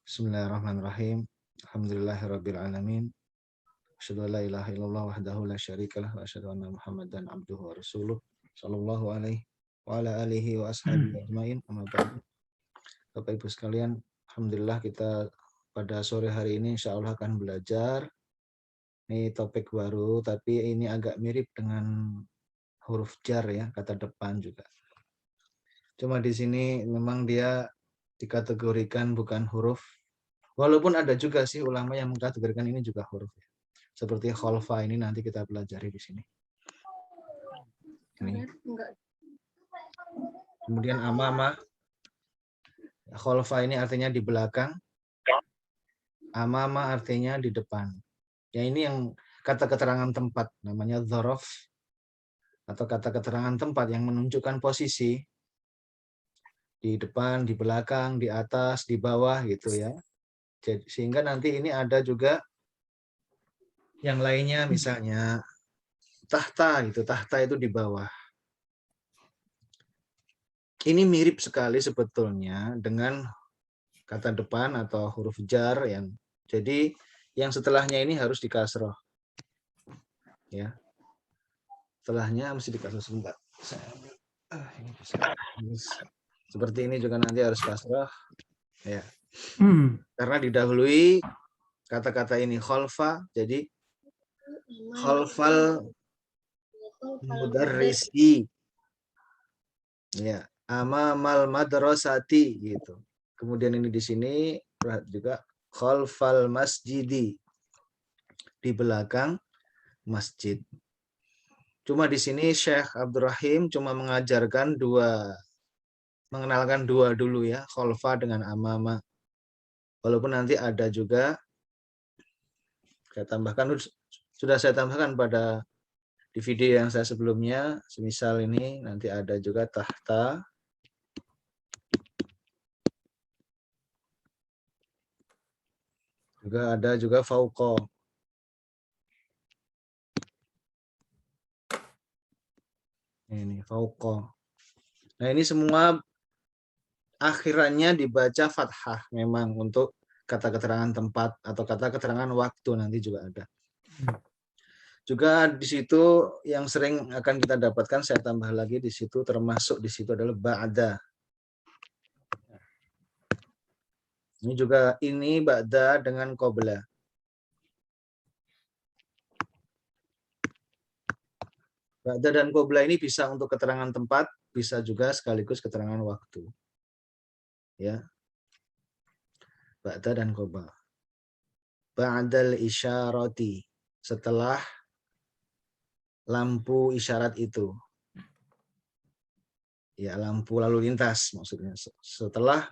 Bismillahirrahmanirrahim. Alhamdulillahirabbil alamin. Asyhadu an la ilaha illallah wahdahu la syarikalah wa asyhadu anna Muhammadan abduhu wa rasuluh. Shallallahu alaihi wa ala alihi wa ashabihi ajmain. Amma ba'du. Bapak Ibu sekalian, alhamdulillah kita pada sore hari ini insyaallah akan belajar. Ini topik baru tapi ini agak mirip dengan huruf jar ya, kata depan juga. Cuma di sini memang dia dikategorikan bukan huruf. Walaupun ada juga sih ulama yang mengkategorikan ini juga huruf. Seperti kholfa ini nanti kita pelajari di sini. Ini. Kemudian amama. Kholfa ini artinya di belakang. Amama artinya di depan. Ya ini yang kata keterangan tempat namanya dzaraf atau kata keterangan tempat yang menunjukkan posisi di depan, di belakang, di atas, di bawah gitu ya. Jadi, sehingga nanti ini ada juga yang lainnya misalnya tahta gitu, tahta itu di bawah. Ini mirip sekali sebetulnya dengan kata depan atau huruf jar yang jadi yang setelahnya ini harus dikasroh. Ya. Setelahnya mesti dikasroh sebentar. Ini seperti ini juga nanti harus kasroh. Ya. Karena didahului kata-kata ini kholfa, jadi kholfal mudarrisi. Ya, amamal madrasati gitu. Kemudian ini di sini juga khalfal masjidi, di belakang masjid. Cuma di sini Syekh Abdurrahim cuma mengajarkan mengenalkan dua dulu ya, khalfa dengan amama. Walaupun nanti ada juga sudah saya tambahkan pada di video yang saya sebelumnya, semisal ini nanti ada juga tahta. Juga ada juga fauqa. Ini fauqa. Nah, ini semua akhirannya dibaca fathah memang untuk kata keterangan tempat atau kata keterangan waktu nanti juga ada. Juga di situ yang sering akan kita dapatkan, saya tambah lagi di situ, termasuk di situ adalah ba'da. Ini juga ini ba'da dengan qabla. Ba'da dan qabla ini bisa untuk keterangan tempat, bisa juga sekaligus keterangan waktu. Ya. Ba'da dan qabla. Ba'dal isyarati, setelah lampu isyarat itu. Ya, lampu lalu lintas maksudnya.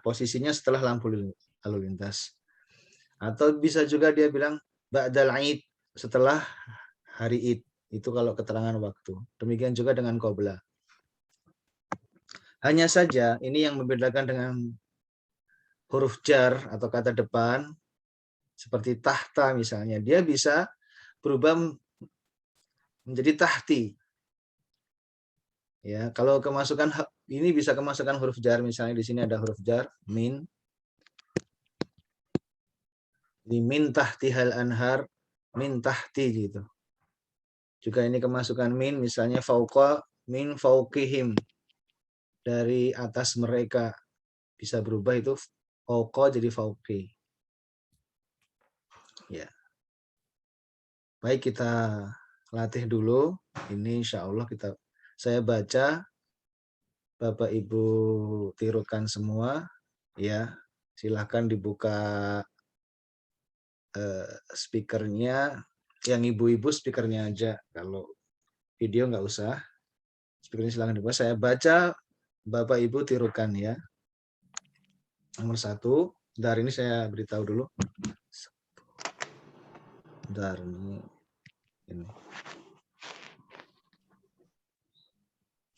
Posisinya setelah lampu lalu lintas. Atau bisa juga dia bilang ba'dal Aid, setelah hari Id. Itu kalau keterangan waktu. Demikian juga dengan qabla. Hanya saja ini yang membedakan dengan huruf jar atau kata depan seperti tahta misalnya, dia bisa berubah menjadi tahti. Ya, kalau kemasukan ini bisa kemasukan huruf jar, misalnya di sini ada huruf jar min. Di min tahtihal anhar, min tahti gitu. Juga ini kemasukan min, misalnya fauqa min fauqihim, dari atas mereka. Bisa berubah itu fauqa jadi fauqi. Ya. Baik, kita latih dulu. Ini insya Allah saya baca, Bapak Ibu tirukan semua, ya. Silahkan dibuka speakernya. Yang ibu-ibu speakernya aja. Kalau video nggak usah. Speakernya silahkan dibuka. Saya baca, Bapak Ibu tirukan ya. Nomor 1. Dari ini saya beritahu dulu. Dari ini.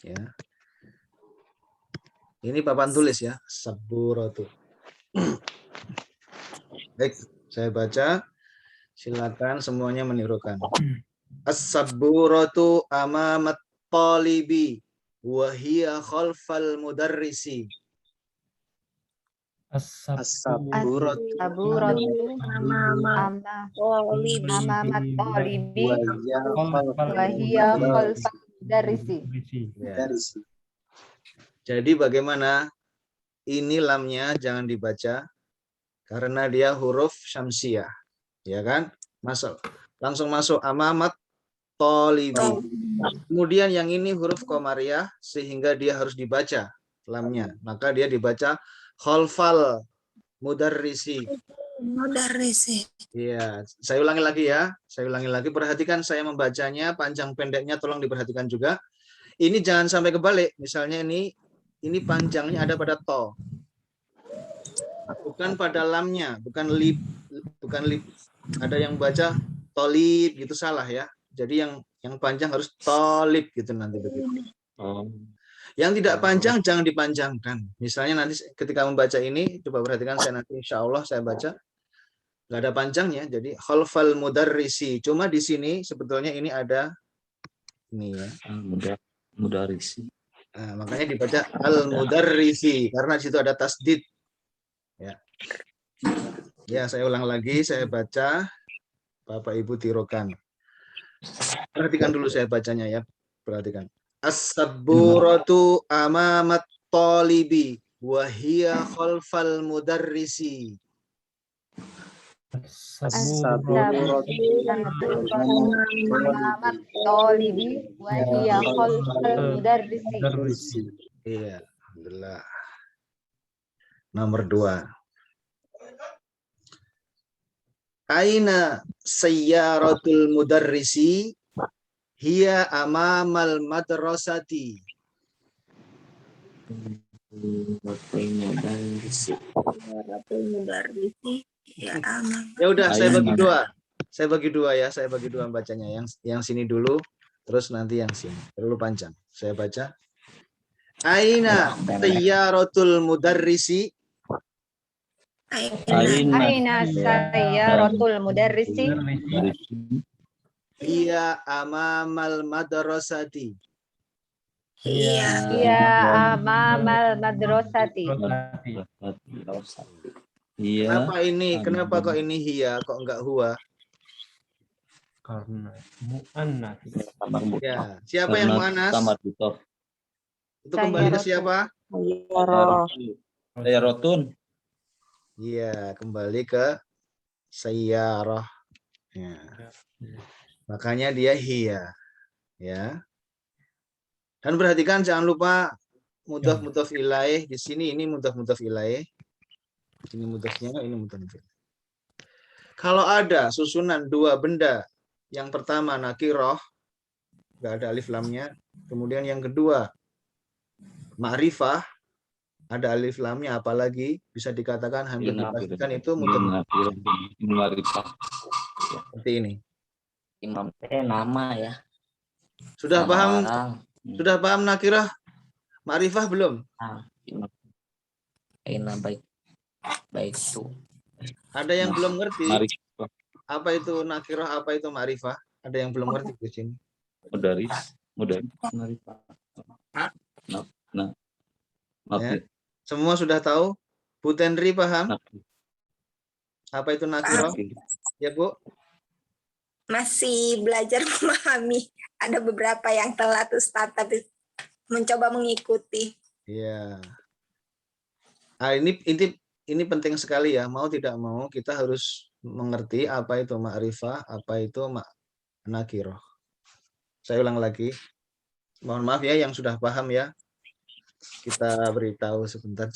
Ya. Ini papan tulis ya, saburatu. Baik, saya baca. Silakan semuanya menirukan. As-saburatu amamat talibi wa hiya khalfal mudarrisi. As-saburatu As-saburatu amamat tolibi wahya wahia khalfal mudarrisi. Ya. Jadi bagaimana? Ini lamnya jangan dibaca karena dia huruf syamsiah, ya kan? Langsung masuk amamat tolibi. Kemudian yang ini huruf komariah sehingga dia harus dibaca lamnya. Maka dia dibaca khalfal mudarrisi. Iya, saya ulangi lagi ya. Saya ulangi lagi. Perhatikan saya membacanya, panjang pendeknya tolong diperhatikan juga. Ini jangan sampai kebalik. Misalnya ini panjangnya ada pada to. Bukan pada lamnya, bukan lip. Ada yang baca tolib gitu salah ya. Jadi yang panjang harus tolib gitu nanti begitu. Yang tidak panjang jangan dipanjangkan. Misalnya nanti ketika membaca ini, coba perhatikan saya nanti insya Allah saya baca. Nggak ada panjangnya, jadi khalfal mudarrisi. Cuma di sini sebetulnya ini ada ini ya. Mudarrisi. Nah, makanya dibaca al-mudarrisi karena di situ ada tasdid. Ya. Ya, saya ulang lagi, saya baca. Bapak Ibu tirokan. Perhatikan dulu saya bacanya ya. Perhatikan. As-saburatu amamat tolibi wa hiya khalfal mudarrisi. Amamat tolibi wahia khalfal mudarrisi. Iya, alhamdulillah. Nomor 2. Aina sayyaratul mudarrisi hiya amamal madrasati. Ya udah, saya bagi dua. Saya bagi dua ya, saya bagi dua bacanya. Yang sini dulu, terus nanti yang sini. Terlalu panjang. Saya baca. Aina sayyaratul mudarrisi. Aina sayyaratul mudarrisi Hiya amamal madrasati. hiya amamal madrasati. Kenapa ini? Kenapa kok ini hiya, kok enggak huwa? Karena mu'annas. Ya, siapa yang mu'anas? Itu kembali ke siapa? Sayyarotun. Iya, kembali ke sayyarah. Ya. Makanya dia hiya. Ya. Dan perhatikan jangan lupa mudhaf ilaih di sini ini mudhaf ilaih. Ini mudhafnya, ini mudhaf. Kalau ada susunan dua benda, yang pertama nakirah, enggak ada alif lamnya. Kemudian yang kedua ma'rifah, ada alif lamnya, apalagi bisa dikatakan hampir dipastikan itu mudhaf. Seperti ini. Imam nama ya. Sudah Nama paham? orang. Sudah paham nakirah ma'rifah belum? Aina baik itu. Ada yang belum ngerti apa itu nakirah, apa itu ma'rifah? Ada yang belum ngerti di sini? Mudaris. Nah. Ya. Semua sudah tahu? Bu Tenri paham? Apa itu nakirah? Ya, Bu? Masih belajar memahami. Ada beberapa yang telat Ustaz, tapi mencoba mengikuti. Iya. Nah, ini penting sekali ya. Mau tidak mau kita harus mengerti apa itu ma'rifah, apa itu nakirah. Saya ulang lagi. Mohon maaf ya yang sudah paham ya. Kita beritahu sebentar.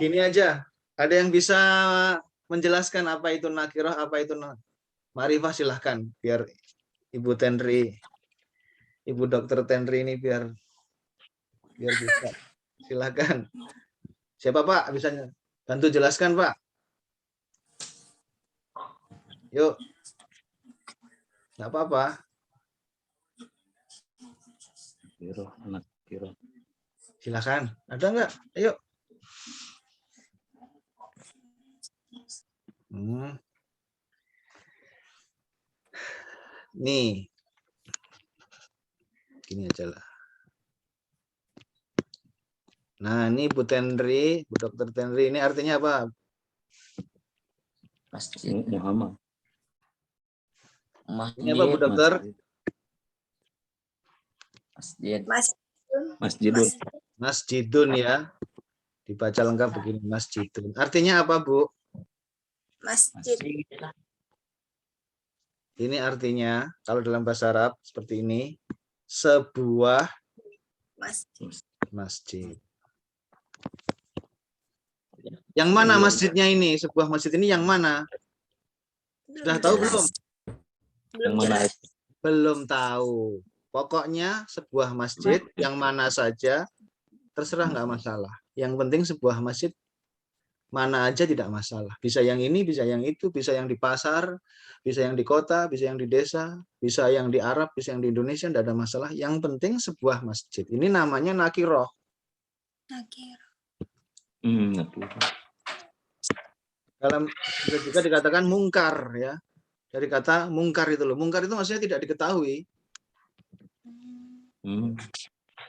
Gini aja. Ada yang bisa menjelaskan apa itu nakirah, apa itu ma'rifah, silahkan. Biar Ibu Tenri, Ibu Dokter Tenri ini biar bisa. Silahkan. Siapa Pak? Bisa bantu jelaskan Pak? Yuk. Nggak apa-apa. Silahkan. Ada nggak? Ayo. Nih. Gini aja lah. Nah, ini Bu Tenri, Bu Dokter Tenri, ini artinya apa? Masjid. Muhammad. Ini apa Bu Dokter? Masjid. Masjidun. Masjidun ya. Dibaca lengkap begini, masjidun. Artinya apa, Bu? Masjid. Ini artinya, kalau dalam bahasa Arab seperti ini, sebuah masjid. Yang mana masjidnya ini? Sebuah masjid ini yang mana? Sudah tahu belum? Yang mana? Belum tahu. Pokoknya sebuah masjid yang mana saja, terserah nggak masalah. Yang penting sebuah masjid mana aja tidak masalah. Bisa yang ini, bisa yang itu, bisa yang di pasar, bisa yang di kota, bisa yang di desa, bisa yang di Arab, bisa yang di Indonesia, tidak ada masalah. Yang penting sebuah masjid. Ini namanya nakiroh. Dalam bisa juga dikatakan mungkar ya. Dari kata mungkar itu loh. Mungkar itu maksudnya tidak diketahui.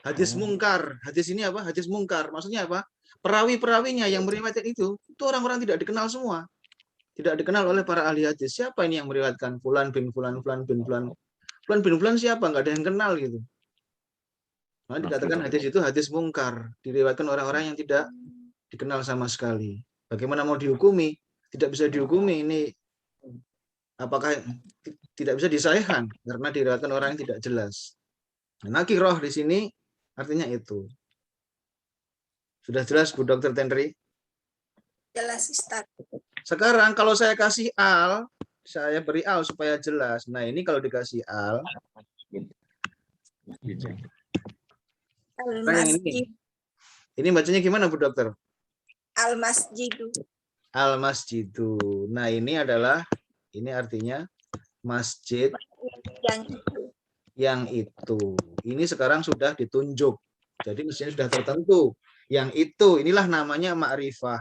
Hadis mungkar. Hadis ini apa? Hadis mungkar. Maksudnya apa? Perawi-perawinya yang meriwayatkan itu orang-orang tidak dikenal semua. Tidak dikenal oleh para ahli hadis. Siapa ini yang meriwayatkan? Fulan bin Fulan, Fulan bin Fulan. Fulan bin Fulan siapa? Nggak ada yang kenal gitu. Nah, dikatakan hadis itu hadis mungkar. Diriwayatkan orang-orang yang tidak dikenal sama sekali. Bagaimana mau dihukumi? Tidak bisa dihukumi. Ini apakah tidak bisa disahihkan? Karena diriwayatkan orang yang tidak jelas. Nakiroh di sini artinya itu. Sudah jelas Bu Dokter Tenri? Jelas Ustaz. Sekarang kalau saya kasih al, saya beri al supaya jelas. Nah ini kalau dikasih al, Al-Masjid. ini bacanya gimana Bu Dokter? Al-Masjidu. Al-Masjidu. Nah ini adalah, ini artinya masjid yang itu. Ini sekarang sudah ditunjuk. Jadi mestinya sudah tertentu. Yang itu, inilah namanya ma'rifah.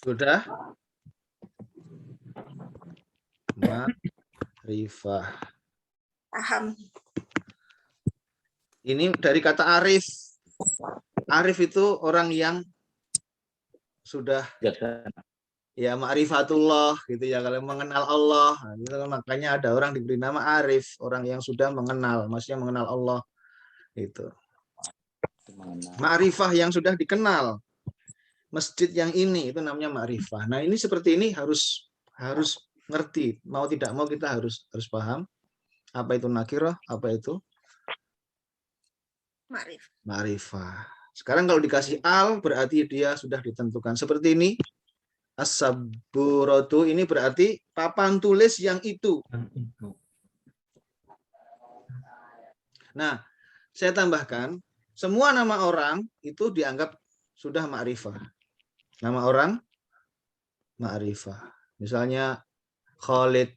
Sudah? Ma'rifah. Paham. Ini dari kata arif. Arif itu orang yang sudah ya ma'rifatullah gitu ya, kalau mengenal Allah. Nah, gitu, makanya ada orang diberi nama arif, orang yang sudah mengenal, maksudnya mengenal Allah itu. Ma'rifah yang sudah dikenal. Masjid yang ini itu namanya ma'rifah. Nah, ini seperti ini harus ngerti. Mau tidak mau kita harus paham apa itu nakirah, apa itu ma'rifah. Sekarang kalau dikasih al berarti dia sudah ditentukan. Seperti ini. As-saburatu ini berarti papan tulis yang itu. Nah, saya tambahkan, semua nama orang itu dianggap sudah ma'rifah. Nama orang ma'rifah. Misalnya Khalid.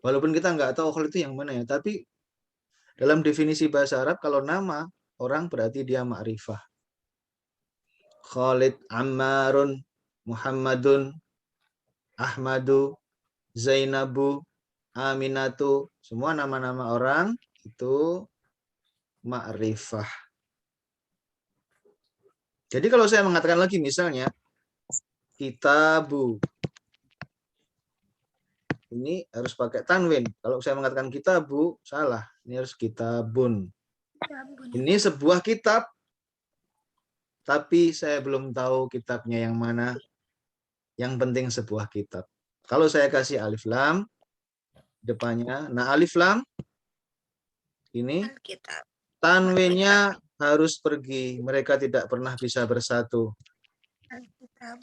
Walaupun kita nggak tahu Khalid itu yang mana ya, tapi dalam definisi bahasa Arab kalau nama orang berarti dia ma'rifah. Khalid, Ammarun, Muhammadun, Ahmadu, Zainabu, Aminatu, semua nama-nama orang itu ma'rifah. Jadi kalau saya mengatakan lagi misalnya kitabu, ini harus pakai tanwin. Kalau saya mengatakan kitabu, salah. Ini harus kitabun. Ini sebuah kitab, tapi saya belum tahu kitabnya yang mana. Yang penting sebuah kitab. Kalau saya kasih alif lam depannya, nah alif lam ini tanwinnya harus pergi. Mereka tidak pernah bisa bersatu.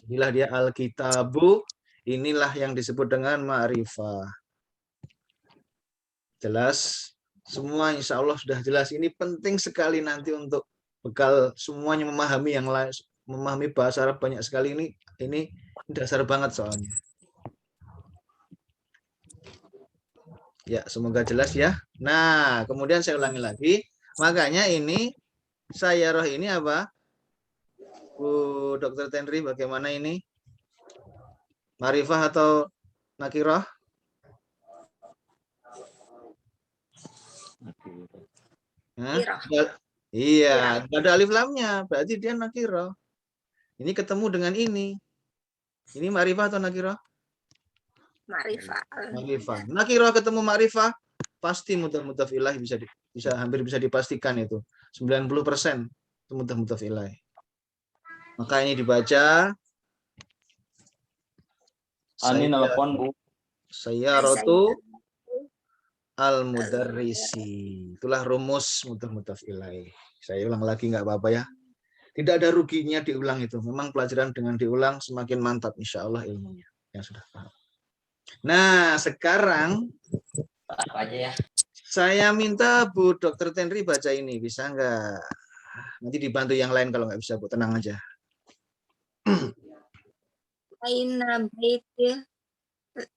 Inilah dia al-kitabu, inilah yang disebut dengan ma'rifah. Jelas? Semua insya Allah sudah jelas. Ini penting sekali nanti untuk bekal semuanya memahami yang lain, memahami bahasa Arab banyak sekali ini dasar banget soalnya. Ya, semoga jelas ya. Nah, kemudian saya ulangi lagi. Makanya ini sayyarah ini apa? Bu Dokter Tenri, bagaimana ini? Ma'rifah atau nakirah? Iya, nggak ada alif lamnya, berarti dia nakiro. Ini ketemu dengan ini. Ini ma'rifah atau nakiro? Ma'rifah. Ma'rifah. Nakiro ketemu ma'rifah, pasti mudhaf ilaih bisa hampir bisa dipastikan itu. 90% itu mudhaf ilaih. Maka ini dibaca Ani nelpon Bu. sayyaratu al-mudarrisi. Itulah rumus mudhaf ilaih. Saya ulang lagi nggak apa-apa ya. Tidak ada ruginya diulang itu. Memang pelajaran dengan diulang semakin mantap insya Allah ilmunya. Yang sudah paham. Nah, sekarang Apa aja ya? saya minta Bu Dr. Tenri baca ini. Bisa nggak? Nanti dibantu yang lain kalau nggak bisa, Bu. Tenang aja. Aina baitil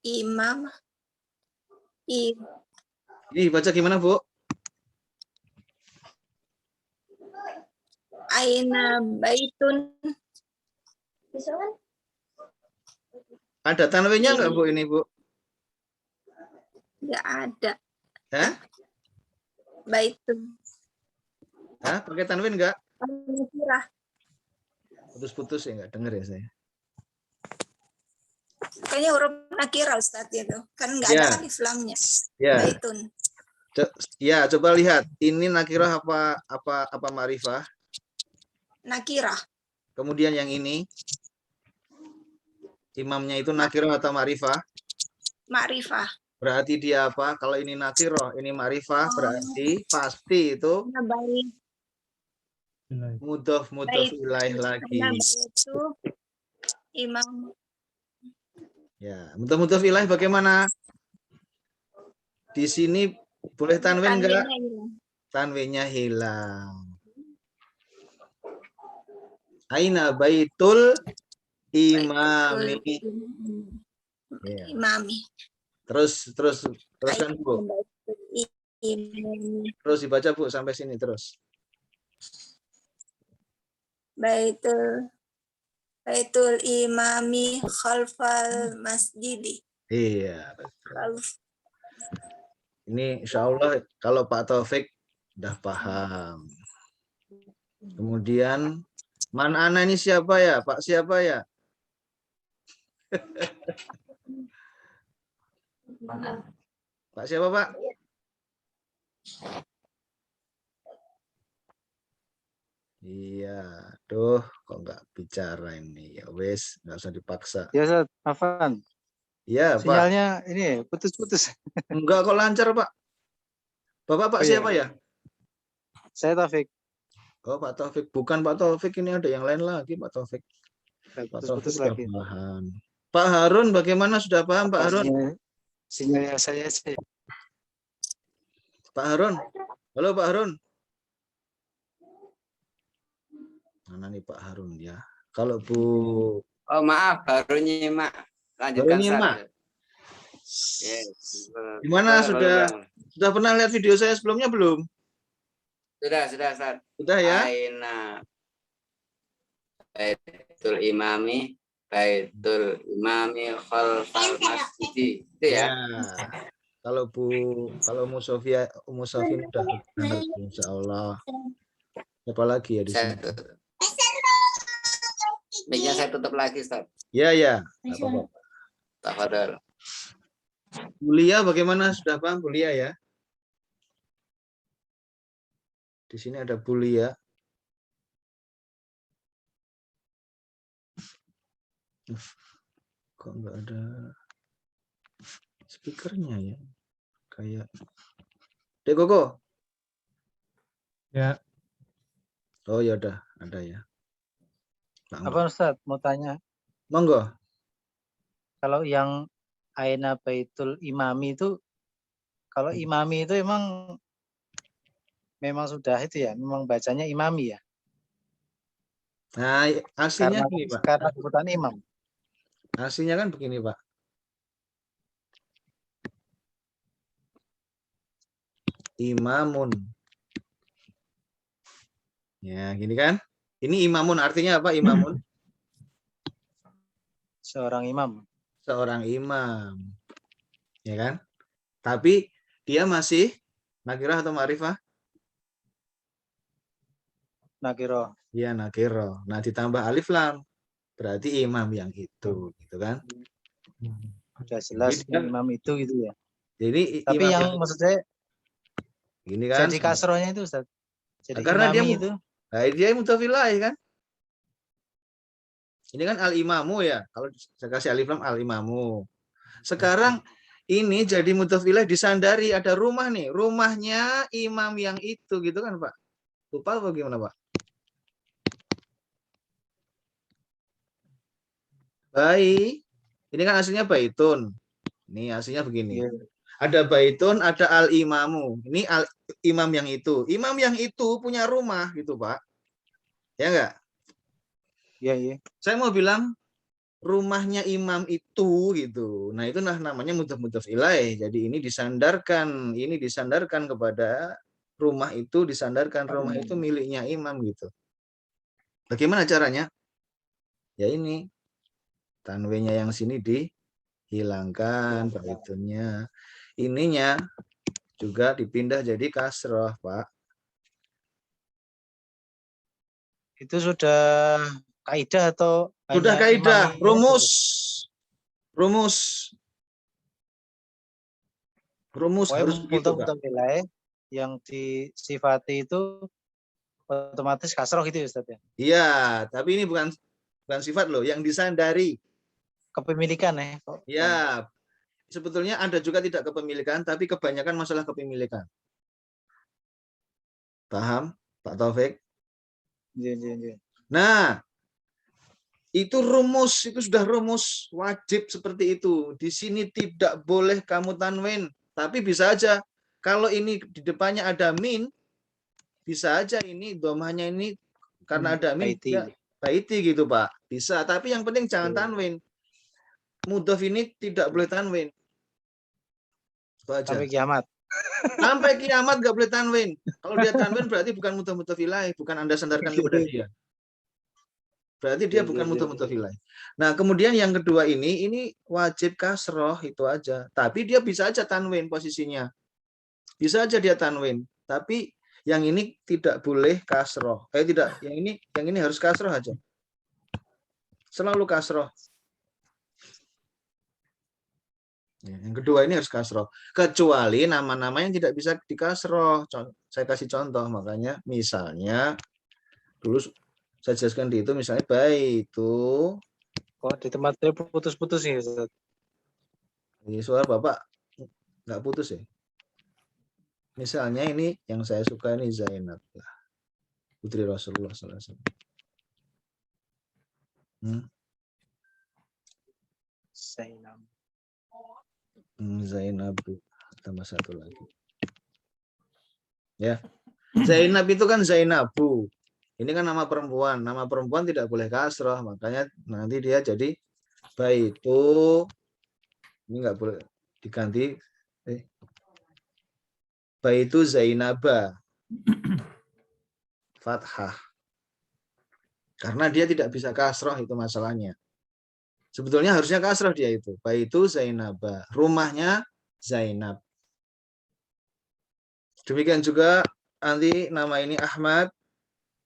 imam. Ini baca gimana, Bu? Aina baitun. Ada tanwinnya nggak, Bu, ini, Bu? Nggak ada. Hah? Baitun. Hah? Pakai tanwin nggak? Nakirah. Putus-putus ya, nggak denger ya saya. Kayaknya huruf nakirah Ustadz itu. Kan nggak Ya. ada alif lamnya. Ya. Baitun. Ya, coba lihat. Ini nakirah apa ma'rifah? Nakirah. Kemudian yang ini imamnya itu nakirah atau ma'rifah? Ma'rifah. Berarti dia apa? Kalau ini nakirah, ini ma'rifah, berarti pasti itu Aina bait. mudhaf ilaih lagi. Aina baitu imam. Ya, mudhaf ilaih bagaimana? Di sini boleh tanwin enggak? Tanwinnya hilang. Tanwinnya hilang. Aina baitul imami. Ya. Imami. Teruskan Bu. Imami. Terus dibaca Bu sampai sini terus. Baitul imami khalfal masjidi. Iya. Ini insya Allah kalau Pak Taufik udah paham. Kemudian man ana ini siapa ya? Pak siapa ya? Mana? Pak siapa Pak? Iya, tuh kok nggak bicara ini ya wes nggak usah dipaksa. Ya Ustaz, Afan. Iya Pak. Sinyalnya ini putus-putus. Enggak kok lancar Pak. Bapak Pak Oh, iya. siapa ya? Saya Taufik. Oh Pak Taufik, bukan Pak Taufik, ini ada yang lain lagi Pak Taufik. Pak Taufik Putus-putus sudah lagi. paham. Pak Harun bagaimana, sudah paham Pak Harun? Sinyalnya saya sih. Pak Harun, halo Pak Harun. Mana nih Pak Harun ya? Kalau Bu Oh maaf, baru nyimak. Baru Lanjutkan nyimak? Yes. Gimana, Baru sudah pernah lihat video saya sebelumnya belum? Sudah Ustaz. Sudah ya? Aina baitul imami khalfal masjidi. Itu ya. Kalau Umu Sofia udah insya Allah. Siapa lagi ya di sini? Mic-nya saya tutup lagi, Ustaz. Ya. Nggak apa-apa. Tafadhol. Bulia bagaimana, sudah paham Bulia ya? Di sini ada Bulia. Kok nggak ada speakernya ya? Kayak Dek Koko. Ya. Oh ya udah, ada ya. Apa Ustaz mau tanya? Monggo. Kalau yang Aina Baitul Imami itu, kalau Imami itu memang sudah itu ya, memang bacanya Imami ya. Nah, aslinya Karena, gini Pak. karena sebutan imam. Aslinya kan begini Pak. Imamun. Ya, gini kan? Ini imamun artinya apa imamun? Seorang imam. Seorang imam. Ya kan? Tapi dia masih nakirah atau ma'rifah? Nakiro. Ya, nakiro. Nah, ditambah alif lam. Berarti imam yang itu, gitu kan? Udah jelas Jadi, yang imam itu gitu ya. Jadi Tapi imam yang maksud saya gini kan? jadi kasrohnya itu Ustaz. Jadi Karena dia imami itu. Nah, dia mudhaf ilaih kan? Ini kan al-imamu ya. Kalau saya kasih alif lam al-imamu. Sekarang ini jadi mudhaf ilaih disandari ada rumah nih. Rumahnya imam yang itu gitu kan, Pak? Lupa apa gimana, Pak? Baik. Ini kan aslinya baitun. Ini aslinya begini. Iya. Ada baitun, ada al-imamu. Ini al-imam yang itu. Imam yang itu punya rumah gitu, Pak. Ya enggak? Iya, iya. Saya mau bilang rumahnya imam itu gitu. Nah, itu namanya mudhaf ilaih. Jadi ini disandarkan kepada rumah itu, disandarkan rumah itu miliknya imam gitu. Bagaimana caranya? Ya ini tanwinnya yang sini dihilangkan, baitunnya. Ininya juga dipindah jadi kasroh, Pak. Itu sudah kaidah atau Sudah hanya kaidah, imam rumus. Harus begitu, Pak. mudhaf ilaih yang disifati itu otomatis kasroh gitu ya Ustaz ya. Iya, tapi ini bukan sifat loh, yang disandari. Kepemilikan ya. Ya, sebetulnya ada juga tidak kepemilikan, tapi kebanyakan masalah kepemilikan. Paham, Pak Taufik? Iya. Nah, itu sudah rumus wajib seperti itu. Di sini tidak boleh kamu tanwin, tapi bisa aja kalau ini di depannya ada min, bisa aja ini domahnya ini karena ada min baiti gitu, Pak. Bisa, tapi yang penting jangan tanwin. Mudhaf ini tidak boleh tanwin. Itu aja. Sampai kiamat. Sampai kiamat nggak boleh tanwin. Kalau dia tanwin berarti bukan mudhaf ilaih, bukan Anda sandarkan kepada dia. Berarti dia bukan mudhaf ilaih. Nah, kemudian yang kedua ini wajib kasroh itu aja. Tapi dia bisa aja tanwin posisinya. Bisa aja dia tanwin. Tapi yang ini tidak boleh kasroh. Tidak, yang ini harus kasroh aja. Selalu kasroh. Yang kedua ini harus kasroh. Kecuali nama-nama yang tidak bisa dikasroh. Saya kasih contoh, makanya misalnya dulu saya jelaskan di itu misalnya itu. Kok di tempat saya putus-putus ya Ustaz? Ini suara Bapak nggak putus ya? Misalnya ini yang saya suka ini Zainab lah. Putri Rasulullah SAW. Zainab tambah satu lagi. Ya. Zainab itu kan Zainabu. Ini kan nama perempuan. Nama perempuan tidak boleh kasroh, makanya nanti dia jadi baitu. Ini nggak boleh diganti. Baitu Zainaba. Fathah. Karena dia tidak bisa kasroh, itu masalahnya. Sebetulnya harusnya kasroh dia itu. Baitu Zainaba. Rumahnya Zainab. Demikian juga nanti nama ini Ahmad.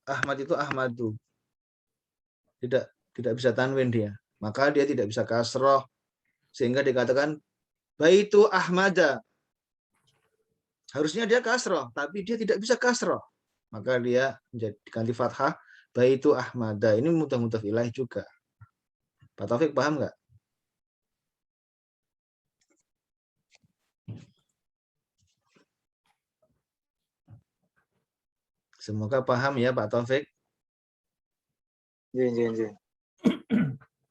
Ahmad itu Ahmadu. Tidak bisa tanwin dia. Maka dia tidak bisa kasroh. Sehingga dikatakan Baitu Ahmada. Harusnya dia kasroh. Tapi dia tidak bisa kasroh. Maka dia diganti fathah. Baitu Ahmada. Ini mudhaf ilaih juga. Pak Taufik paham nggak? Semoga paham ya Pak Taufik. Iya.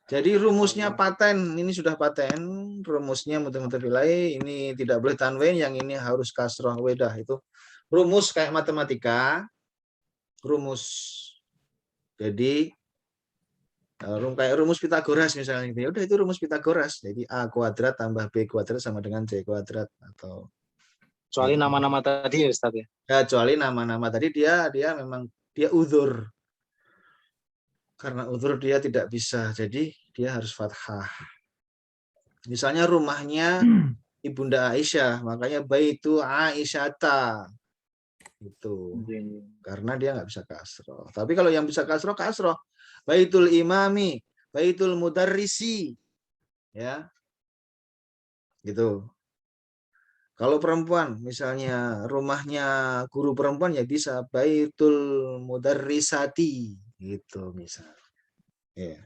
Jadi rumusnya paten, ini sudah paten, rumusnya mudhaf ilaih, ini tidak boleh tanwin, yang ini harus kasroh wedah. Itu rumus kayak matematika, rumus. Jadi kayak rumus Pitagoras misalnya, ya udah itu rumus Pitagoras. Jadi A kuadrat tambah B kuadrat sama dengan C kuadrat atau kecuali nama-nama tadi ya Ustaz ya. Ya, kecuali nama-nama tadi dia memang dia uzur. Karena uzur dia tidak bisa, jadi dia harus fathah. Misalnya rumahnya Ibunda Aisyah, makanya baitu Aisyata. Itu. Karena dia nggak bisa kasroh. Tapi kalau yang bisa kasroh, kasroh. Baitul imami, baitul mudarrisi. Ya. Gitu. Kalau perempuan, misalnya rumahnya guru perempuan ya bisa baitul mudarrisati. Gitu misal. Ya.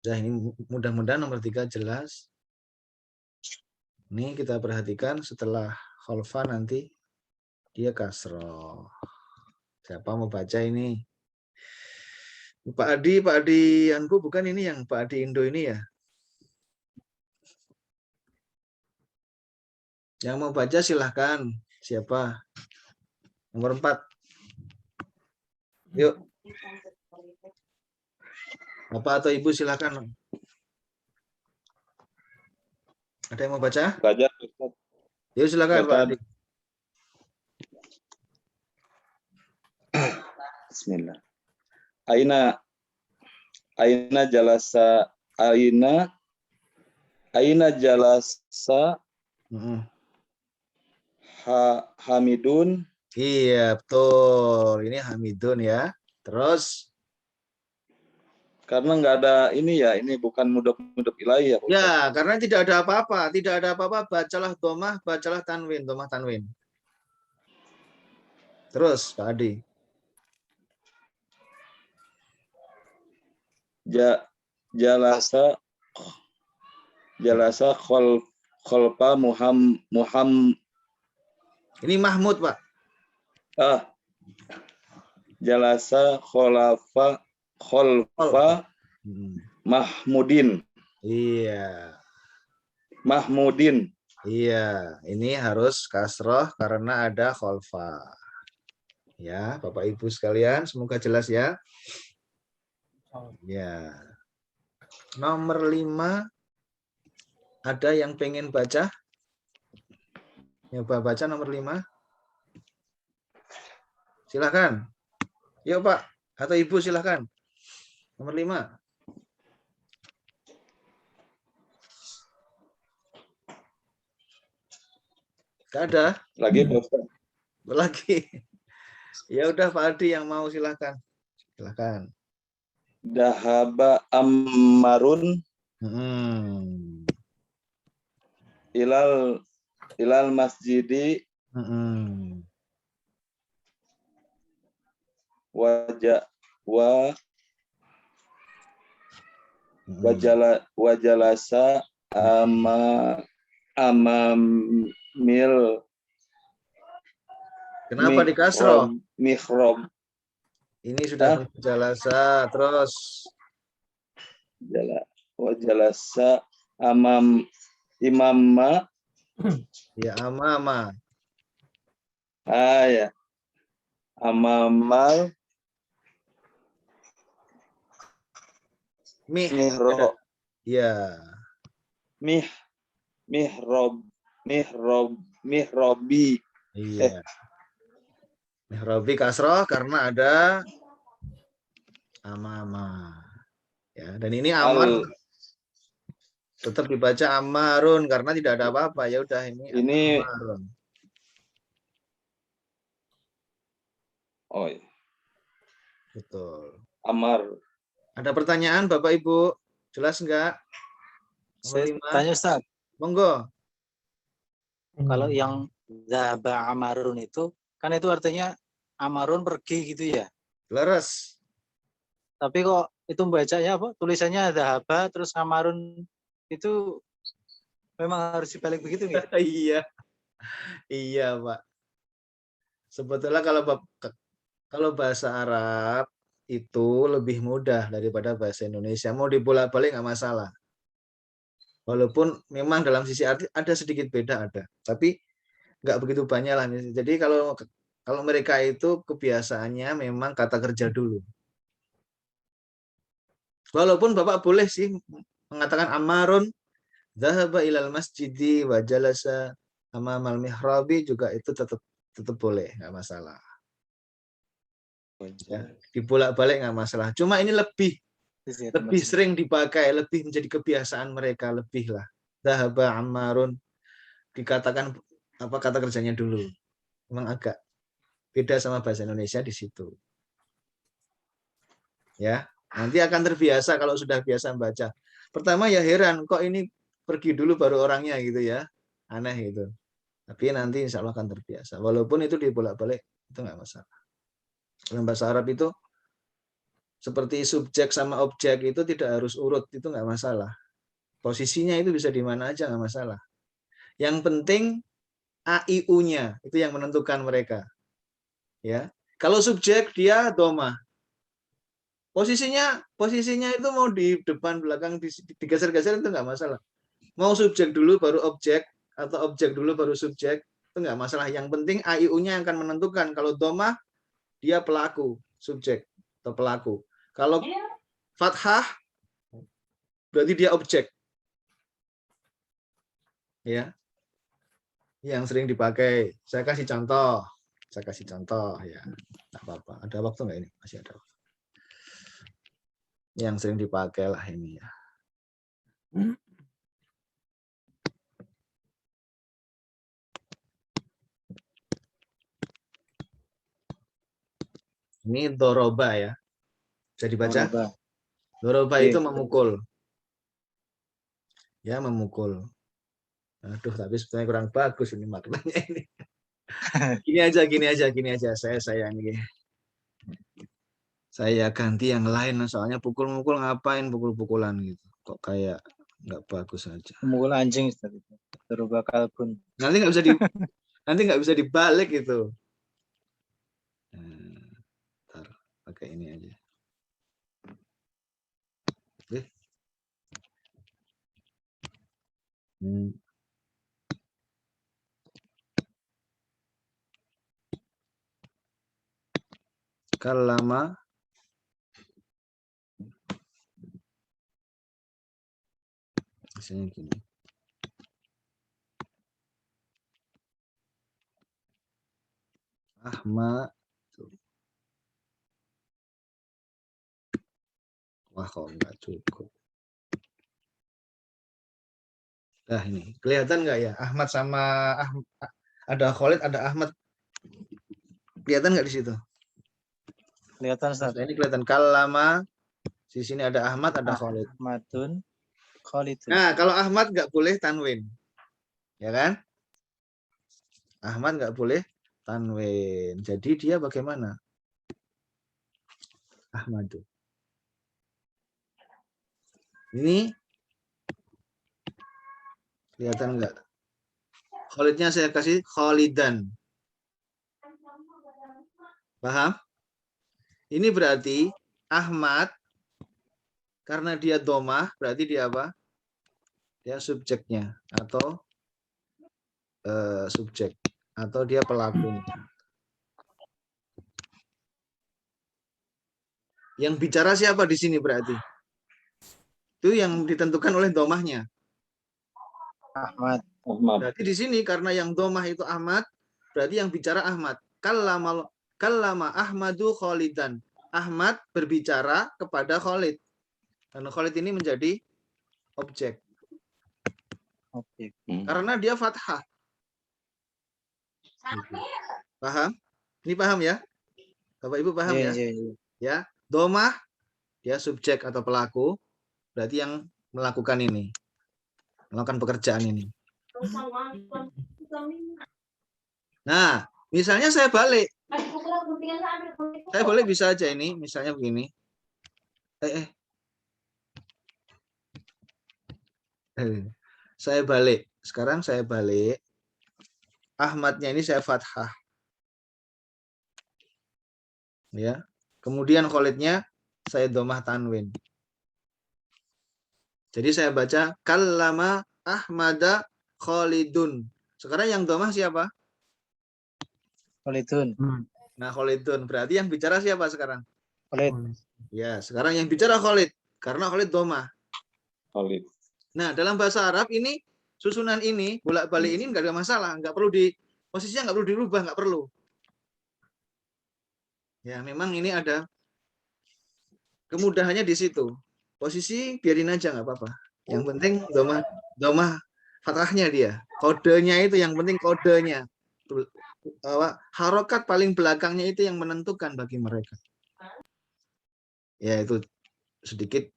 Nah, ini mudah-mudahan nomor 3 jelas. Ini kita perhatikan setelah kholfa nanti dia kasroh. Siapa mau baca ini? Pak Adi Anku bukan ini yang Pak Adi Indo ini ya? Yang mau baca silahkan. Siapa? Nomor 4. Yuk. Bapak atau Ibu silahkan. Ada yang mau baca? Belajar. Yuk silakan Pak Adi. Bismillah. Aina jalasa jalasa Hamidun. Iya, betul. Ini Hamidun ya. Terus Karena nggak ada ini ya, ini bukan mudhaf ilaih ya. ya, karena tidak ada apa-apa, bacalah domah, bacalah tanwin, domah tanwin. Terus Pak Adi. Jalasa kholfa Muhammad. Ini Mahmud, Pak. Jalasa kholfa Mahmudin. Iya. Mahmudin. Iya, ini harus kasroh karena ada kholfa. Ya, Bapak Ibu sekalian, semoga jelas ya. Ya. Nomor 5 ada yang pengen baca? Nyoba baca nomor 5. Silakan. Yuk Pak atau Ibu silakan. Nomor 5. Gak ada? Lagi Ustaz. Lagi. Ya udah Pak Adi yang mau silakan. Silakan. Dahaba Ammarun ilal masjidi wajalasa amamil. Kenapa di kasroh? Mihrab. Ini sudah jalasa terus. Wajalasa imamma. Ya amama. Ya. Amamal mihrab. Ya. Mihrabi. Iya. Mihrabi kasroh karena ada amama. Ya, dan ini amar tetap dibaca amarun karena tidak ada apa-apa. Ya udah ini amarun. Oh, iya. Betul. Amar. Ada pertanyaan Bapak Ibu? Jelas enggak? Saya tanya Ustaz. Monggo. Kalau yang zahaba amarun itu, kan itu artinya amarun pergi gitu ya. Leres. Tapi kok itu bacanya apa? Tulisannya zahaba terus amarun itu memang harus dibalik begitu gitu? Iya. Iya, Pak. Sebetulnya kalau bahasa Arab itu lebih mudah daripada bahasa Indonesia. Mau dibolak-balik nggak masalah. Walaupun memang dalam sisi arti ada sedikit beda ada, tapi nggak begitu banyak lah. Jadi kalau mereka itu kebiasaannya memang kata kerja dulu. Walaupun Bapak boleh sih mengatakan amarun dzahaba ilal masjidi wa jalasa amamal mihrabi juga itu tetap boleh, nggak masalah. Ya, dibolak-balik nggak masalah. Cuma ini lebih sering dipakai, lebih menjadi kebiasaan mereka lebih lah. Dzahaba ammarun dikatakan apa kata kerjanya dulu. Memang agak beda sama bahasa Indonesia di situ. Ya, nanti akan terbiasa kalau sudah biasa membaca. Pertama ya heran, kok ini pergi dulu baru orangnya gitu ya. Aneh gitu. Tapi nanti insya Allah akan terbiasa. Walaupun itu dibolak-balik, itu nggak masalah. Dalam bahasa Arab itu seperti subjek sama objek itu tidak harus urut, itu nggak masalah. Posisinya itu bisa di mana aja, nggak masalah. Yang penting AIU-nya itu yang menentukan mereka. Ya, kalau subjek dia doma. Posisinya itu mau di depan belakang digeser-geser itu nggak masalah. Mau subjek dulu baru objek atau objek dulu baru subjek itu nggak masalah. Yang penting AIU-nya yang akan menentukan. Kalau doma dia pelaku, subjek atau pelaku. Kalau fathah berarti dia objek. Ya. Yang sering dipakai. Saya kasih contoh ya. Enggak apa-apa. Ada waktu nggak ini? Masih ada waktu. Yang sering dipakai lah ini ya. Ini doroba ya. Bisa dibaca? Doroba itu memukul. Ya, memukul. Aduh, tapi sebetulnya kurang bagus ini maknanya ini. Gini aja. Saya ganti yang lain, soalnya pukul-mukul ngapain pukul-pukulan gitu. Kok kayak nggak bagus aja. Mukul anjing tadi. Doroba kalbun. Nanti nggak bisa dibalik gitu. Ntar pakai ini aja. Oke. Kalama misalnya gini. Ahmad. Wah, kok nggak cukup. Nah, ini kelihatan nggak ya? Ahmad sama ada Khalid, ada Ahmad. Kelihatan nggak di situ? Kelihatan Ustaz. Ini kelihatan kalama. Di sini ada Ahmad, ada Khalid. Ahmadun, Khalidun. Nah, kalau Ahmad nggak boleh tanwin. Ya kan? Ahmad nggak boleh tanwin. Jadi dia bagaimana? Ahmadu. Ini kelihatan nggak? Khalidnya saya kasih Khalidan. Paham? Ini berarti Ahmad karena dia domah, berarti dia apa? Dia subjeknya atau subjek atau dia pelakunya. Yang bicara siapa di sini berarti? Itu yang ditentukan oleh domahnya. Ahmad. Berarti di sini karena yang domah itu Ahmad, berarti yang bicara Ahmad. Kallama Ahmadu Khalidan. Ahmad berbicara kepada Khalid. Dan Khalid ini menjadi objek. Karena dia fathah. Paham? Ini paham ya? Bapak Ibu paham ya? Ya, domah dia subjek atau pelaku, berarti yang melakukan ini. Melakukan pekerjaan ini. Nah, misalnya saya balik. Saya boleh bisa aja ini, misalnya begini. Saya balik. Sekarang saya balik. Ahmadnya ini saya fathah. Ya. Kemudian Khalidnya saya domah tanwin. Jadi saya baca kallama Ahmada Khalidun. Sekarang yang domah siapa? Khalidun. Nah, Khalidun berarti yang bicara siapa sekarang? Khalid. Ya, sekarang yang bicara Khalid karena Khalid domah. Khalid. Nah, dalam bahasa Arab ini susunan ini bolak-balik ini nggak ada masalah, nggak perlu posisinya nggak perlu dirubah, nggak perlu. Ya, memang ini ada kemudahannya di situ. Posisi biarin aja nggak apa-apa. Yang penting domah fathahnya dia. Kodenya itu yang penting kodenya. Harokat paling belakangnya itu yang menentukan bagi mereka. Ya itu sedikit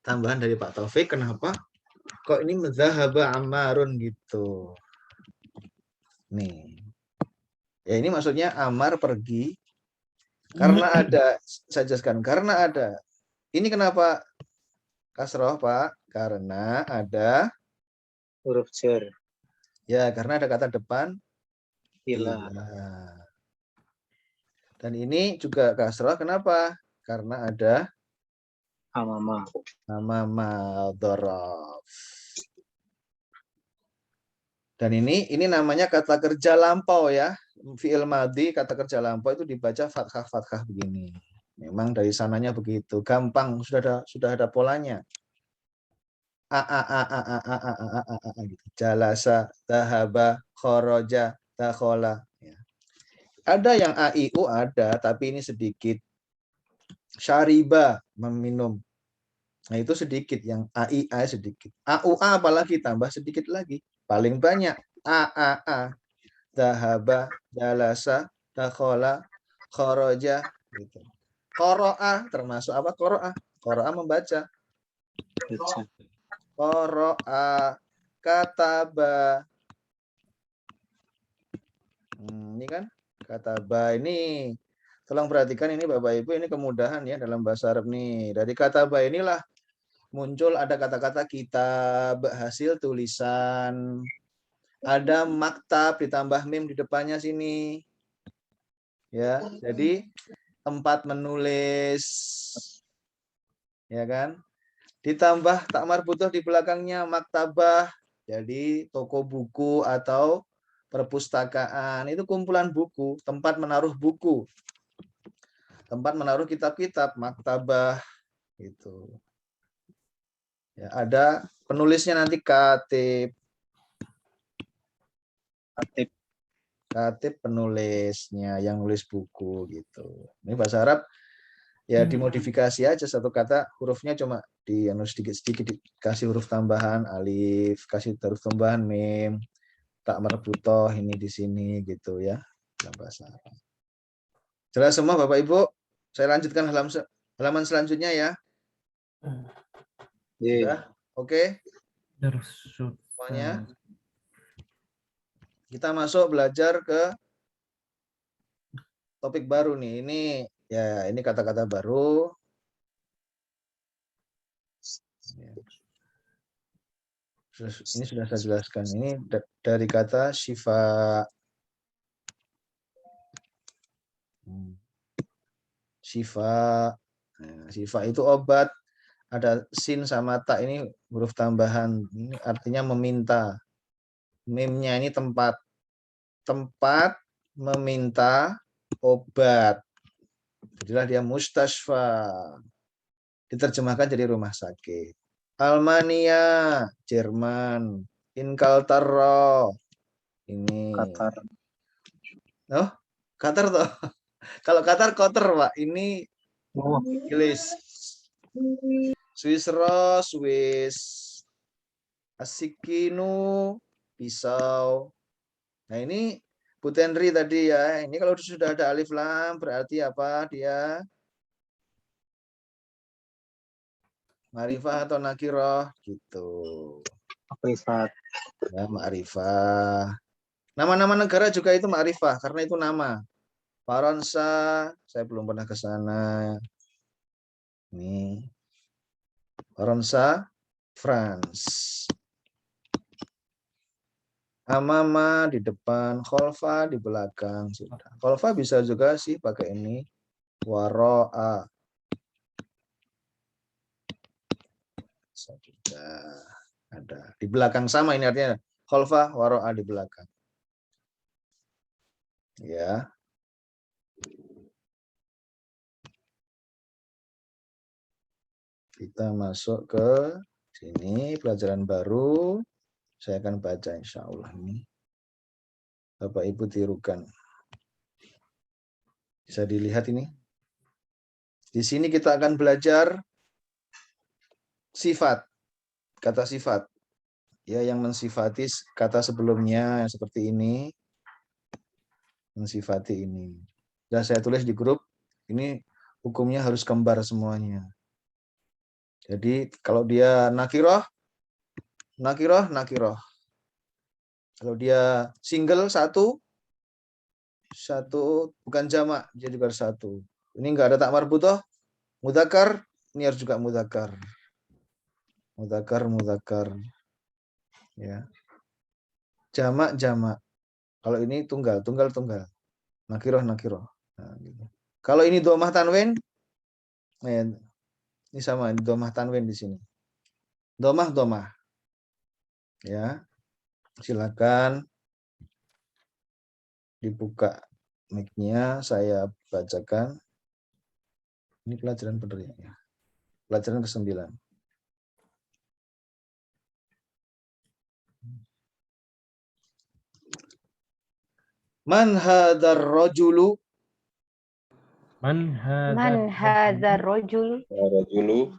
tambahan dari Pak Taufik. Kenapa? Kok ini madzhaba Ammarun gitu. Nih. Ya ini maksudnya Ammar pergi karena ada, saya jelaskan, karena ada. Ini kenapa kasroh Pak? Karena ada Huruf jar. ya, karena ada kata depan Ila. Dan ini juga kasroh kenapa? Karena ada Amama. dzaraf. Dan ini namanya kata kerja lampau ya. Fi'il madhi, kata kerja lampau itu dibaca fathah-fathah begini. Memang dari sananya begitu. Gampang, sudah ada polanya. Gitu. Jalasa, dhahaba, kharaja, dakhala. Ya. Ada yang AIU ada, tapi ini sedikit. Syariba, meminum. Nah itu sedikit, yang AIA sedikit. AUA apalagi tambah sedikit lagi. Paling banyak AAA, dhahaba, jalasa, dakhala, kharaja gitu. Qara'a termasuk apa? Qara'a membaca. Qara'a, kataba. Ini kan kataba ini. Tolong perhatikan ini Bapak Ibu, ini kemudahan ya dalam bahasa Arab nih. Dari kataba inilah muncul ada kata-kata kitab, hasil tulisan. Ada maktab ditambah mim di depannya sini. Ya, jadi tempat menulis. Ya kan? Ditambah tak marbutoh di belakangnya maktabah. Jadi toko buku atau perpustakaan. Itu kumpulan buku, tempat menaruh buku. Tempat menaruh kitab-kitab, maktabah gitu. Ya, ada penulisnya nanti katib. Katib penulisnya yang nulis buku gitu. Ini bahasa Arab ya dimodifikasi aja satu kata, hurufnya cuma sedikit dikasih huruf tambahan alif, kasih huruf tambahan mim, tak marbutoh ini di sini gitu ya dalam bahasa Arab. Jelas semua Bapak Ibu? Saya lanjutkan halaman selanjutnya ya. Sudah? Oke? Semuanya? Kita masuk belajar ke topik baru nih. Ini kata-kata baru. Ini sudah saya jelaskan. Ini dari kata syifa. Syifa. Nah, syifa itu obat. Ada sin sama ta, ini huruf tambahan. Ini artinya meminta. Mimnya ini tempat. Tempat meminta obat. Jadilah dia mustashfa. Diterjemahkan jadi rumah sakit. Almania, Jerman. Inkaltaro. Ini. Qatar. Oh, Qatar toh. Kalau Qatar kotor, Pak. Ini Inggris. Swisro, Swiss. Asikinu, pisau. Nah, ini Bu Tenri tadi ya. Ini kalau sudah ada alif lam berarti apa dia? Ma'rifah atau nakiroh gitu. Ma'rifat. Ya, ma'rifah. Nama-nama negara juga itu ma'rifah karena itu nama. Faransa, saya belum pernah ke sana. Ini. Faransa, France. Amama di depan, kholfa di belakang. Sudah. Kholfa bisa juga sih pakai ini. Waro'a. Bisa juga. Ada. Di belakang sama ini artinya. Kholfa, waro'a di belakang. Ya. Kita masuk ke sini. Pelajaran baru. Saya akan baca insya Allah ini. Bapak Ibu tirukan. Bisa dilihat ini. Di sini kita akan belajar sifat. Kata sifat. Ya, yang mensifati kata sebelumnya seperti ini. Mensifati ini. Dan saya tulis di grup, ini hukumnya harus kembar semuanya. Jadi kalau dia nakiroh, nakiroh. Kalau dia single satu bukan jamak, dia juga satu. Ini enggak ada tak marbutoh, mudzakkar, ini harus juga mudzakkar. Mudzakkar. Ya. Jamak. Kalau ini tunggal. Nakiroh. Nah, gitu. Kalau ini domah tanwin, ini sama, ini domah tanwin di sini. Domah. Ya. Silakan dibuka mic-nya, saya bacakan. Ini pelajaran benar ya. Pelajaran ke-9. Man hadzal rajulu? Man Man hadzal rajul? Rajulu.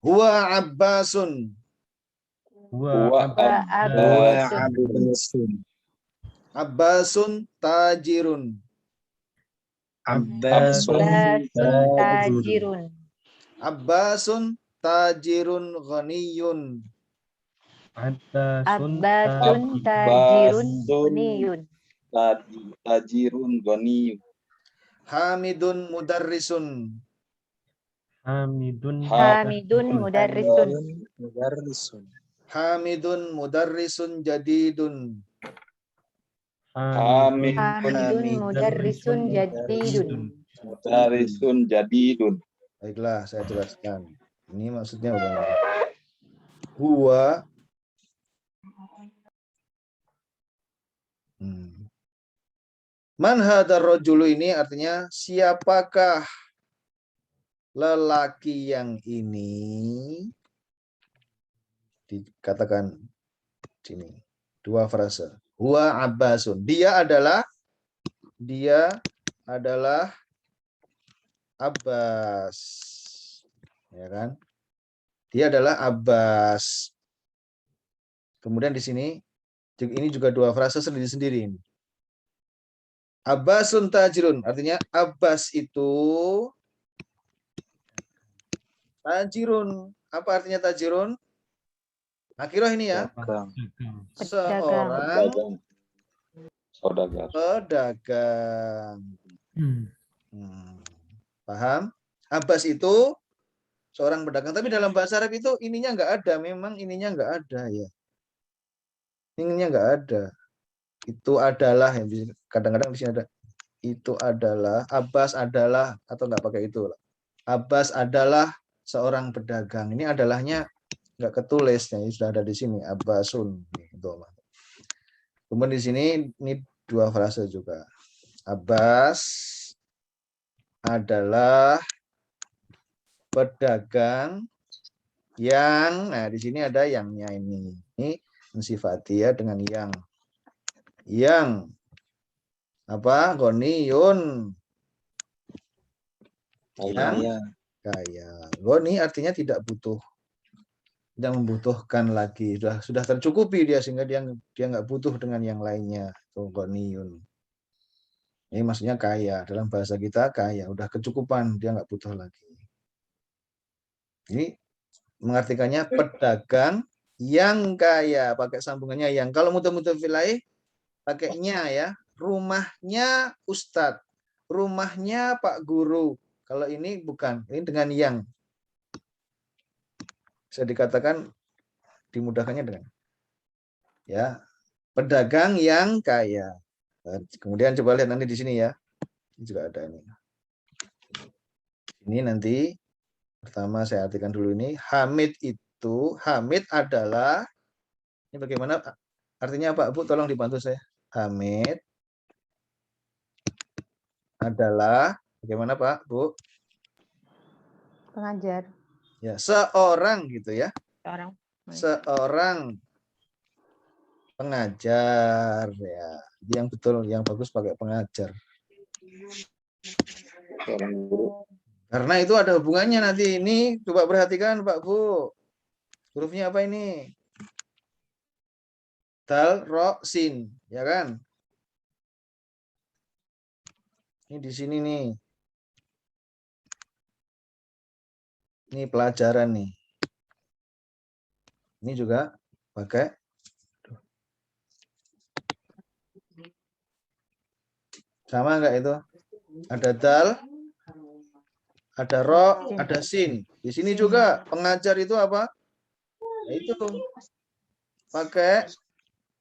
Huwa Abbasun. Huwa Abbasun. Abbasun tajirun. Abbasun tajirun. Abbasun tajirun ghaniyun. Abbasun tajirun ghaniyun. Tajirun ghaniyun. Hamidun mudarrisun. Hamidun mudarrisun. Hamidun mudarrisun jadidun. Hamidun mudarrisun jadidun. Mudarrisun jadidun. Baiklah, saya jelaskan. Ini maksudnya udah. Huwa Man hadzal rajulu ini artinya siapakah lelaki yang ini? Dikatakan sini. Dua frase. Huwa Abbasun. Dia adalah Abbas. Ya kan? Dia adalah Abbas. Kemudian di sini ini juga dua frase sendiri-sendiri ini. Abbasun tajirun, artinya Abbas itu tajirun. Apa artinya tajirun? Nakirah ini ya. Seorang pedagang. Paham? Abbas itu seorang pedagang. Tapi dalam bahasa Arab itu ininya enggak ada. Memang ininya enggak ada ya. Ininya enggak ada. Itu adalah, kadang-kadang di sini ada itu adalah, Abbas adalah, atau enggak pakai itu. Abbas adalah seorang pedagang. Ini adalahnya enggak ketulis, ya, sudah ada di sini Abbasun. Kemudian di sini ini dua frase juga. Abbas adalah pedagang yang, nah di sini ada yangnya ini. Ini mensifati ya dengan yang. Yang apa? Ghaniyun. Yang kaya. Ghani artinya tidak butuh. Tidak membutuhkan lagi. Sudah tercukupi dia sehingga dia nggak butuh dengan yang lainnya. Itu ghaniyun. Ini maksudnya kaya. Dalam bahasa kita kaya. Udah kecukupan. Dia nggak butuh lagi. Ini mengartikannya pedagang yang kaya. Pakai sambungannya yang. Kalau muthamadzal filaih pakainya ya. Rumahnya Ustadz. Rumahnya Pak Guru. Kalau ini bukan. Ini dengan yang. Bisa dikatakan dimudahkannya dengan ya pedagang yang kaya. Kemudian coba lihat nanti di sini ya. Ini juga ada ini. Ini nanti pertama saya artikan dulu ini. Hamid itu, Hamid adalah, ini bagaimana artinya Pak Bu, tolong dibantu saya. Hamid adalah, bagaimana Pak Bu? Pengajar. Ya, seorang gitu ya. Seorang pengajar ya. Yang betul, yang bagus pakai pengajar. Karena itu ada hubungannya nanti. Ini coba perhatikan Pak Bu. Hurufnya apa ini? Dal, ro, sin, ya kan? Ini di sini nih. Ini pelajaran nih. Ini juga pakai sama enggak itu? Ada dal, ada ro, ada sin. Di sini juga pengajar itu apa? Nah, itu pakai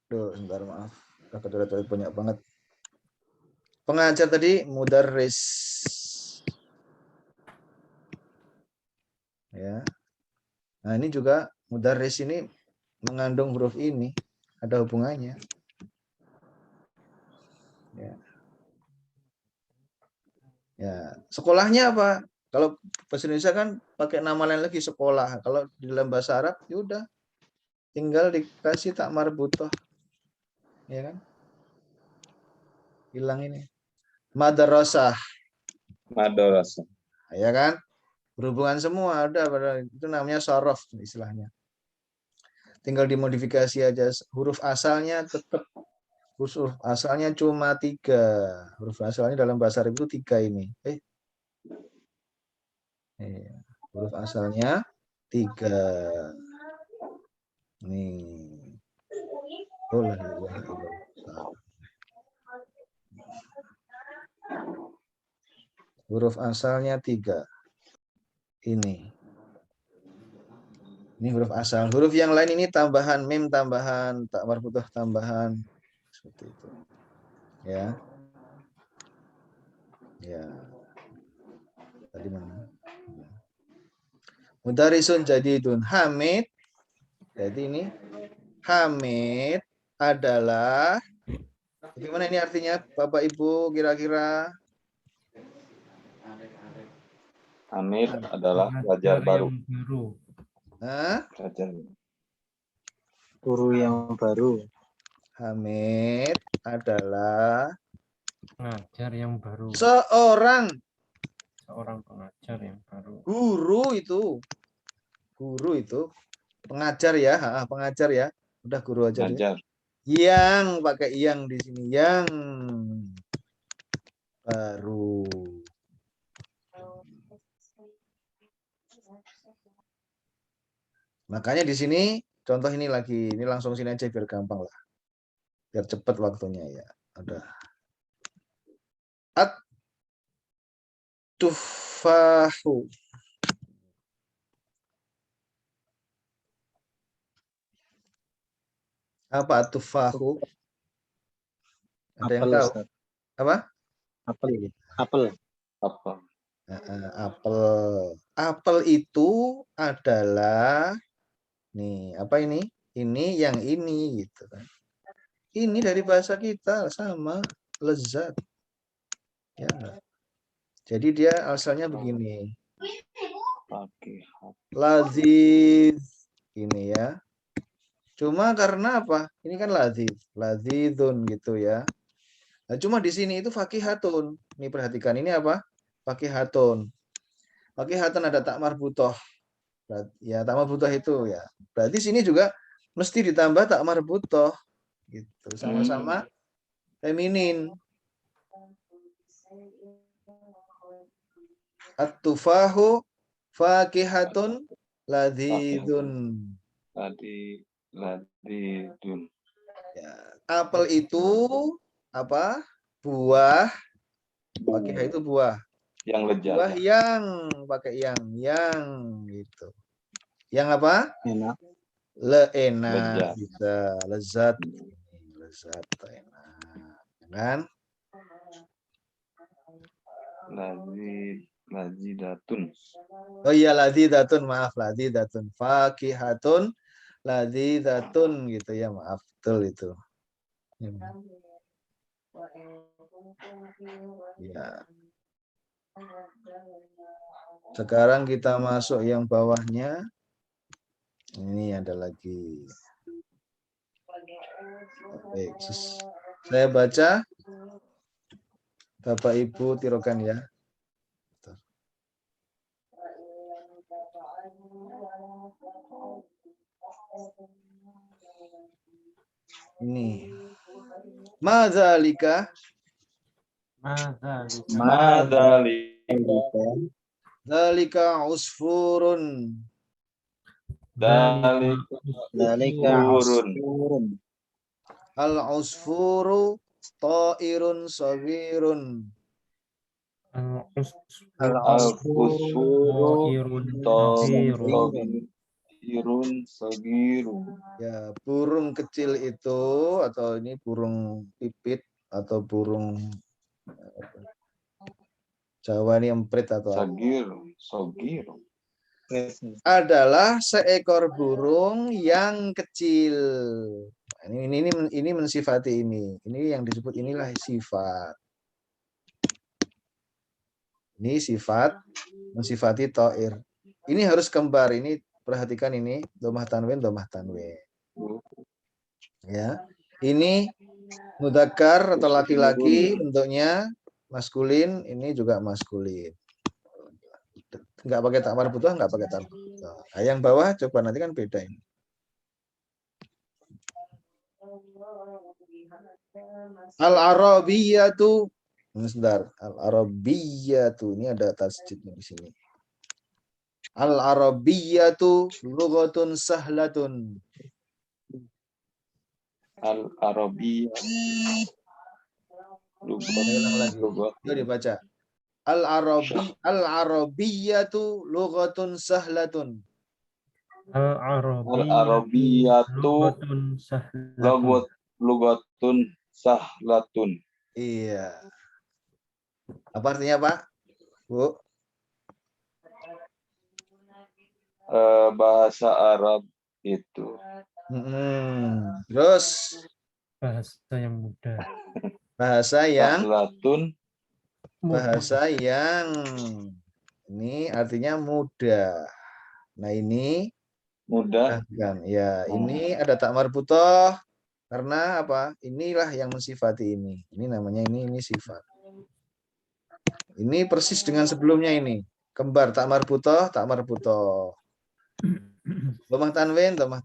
sebentar maaf. Dapat banyak banget. Pengajar tadi mudarris. Ya. Nah, ini juga mudarris ini mengandung huruf ini, ada hubungannya. Ya. Ya, sekolahnya apa? Kalau bahasa Indonesia kan pakai nama lain lagi sekolah. Kalau di dalam bahasa Arab ya udah tinggal dikasih tak marbutoh. Ya kan? Hilang ini. Madrasah. Madrasah. Ya kan? Berhubungan semua ada pada itu namanya sorof istilahnya. Tinggal dimodifikasi aja. Huruf asalnya tetap huruf asalnya cuma 3. Huruf asalnya dalam bahasa Arab itu 3 ini. Huruf asalnya 3. Nih. Huruf asalnya 3. Ini huruf asal. Huruf yang lain ini tambahan mim, tambahan tak marbutoh, tambahan seperti itu. Ya. Ya. Tadi mana? Mudarisun jadidun. Hamid. Jadi ini Hamid adalah bagaimana ini artinya Bapak Ibu kira-kira? Hamid adalah pelajar baru. Pelajar. Guru yang baru. Hamid adalah Pengajar yang baru. seorang Pengajar yang baru. Guru itu pengajar ya, pengajar ya. Udah guru aja deh. Yang pakai yang di sini, yang baru. Makanya di sini contoh ini lagi, ini langsung sini aja biar gampang lah. Biar cepat waktunya ya. Ada at-tufahu. Apa at-tufahu? Ada yang tahu? Ustaz. Apa? Apel. Apel. Apel itu adalah nih, apa ini? Ini yang ini gitu kan. Ini dari bahasa kita sama lezat. Ya. Jadi dia asalnya begini. Laziz ini ya. Cuma karena apa? Ini kan laziz, lazizun gitu ya. Nah, cuma di sini itu fakihatun. Ini perhatikan ini apa? Fakihatun. Fakihatun ada tak marbutoh. Ya, tak marbutoh itu ya. Berarti sini juga mesti ditambah tak marbutoh gitu. Sama-sama feminin. At-tufahu fakihatun ladzidun. Ladzidun. Ya, apel itu apa? Buah. Fakihah itu buah. Yang lezat. Buah yang pakai yang gitu. Yang apa? Enak. Enak bisa lezat. Lezat enak. Kan? Ladzidatun. Oh iya ladzidatun, maaf ladzidatun. Fakihatun ladzidatun gitu ya, maaf betul itu. Ya. Sekarang kita masuk yang bawahnya. Ini ada lagi. Baik, saya baca. Bapak Ibu tirokan ya. Ini. Madzalika. Madzalika. Dzalika usfurun. Dalika urun. Al-usfuru ta'irun sabirun. Al-usfuru ta'irun sabirun. Ya, burung kecil itu atau ini burung pipit atau burung Jawa ini emprit atau apa? Sogir. Adalah seekor burung yang kecil. Ini mensifati ini. Ini yang disebut inilah sifat. Ini sifat mensifati ta'ir. Ini harus kembar. Ini perhatikan ini domah tanwin. Ya. Ini mudzakkar atau laki-laki bentuknya maskulin, ini juga maskulin. Enggak pakai tak marbuthah, enggak pakai tak marbuthah. Nah, yang bawah coba nanti kan beda ini. Al-Arabiyyatu. Sebentar, Al-Arabiyyatu ini ada tasjidnya di sini. Al-Arabiyyatu lughatun sahlatun. Al-Arabiyyah. Yuk dibaca. Al-Arabiyyatu lughatun sahlatun. Al-Arabiyyatu lughatun sahlatun. Iya. Apa artinya, Pak? Bu? Bahasa Arab itu. Terus Bahasa yang mudah. bahasa yang Sahlatun. bahasa yang ini artinya mudah. Nah, ini Mudah. kan ya, ini ada tak marbuthah karena apa? Inilah yang mensifati ini. Ini namanya ini sifat. Ini persis dengan sebelumnya ini. Kembar tak marbuthah. Domah tanwin. Domah.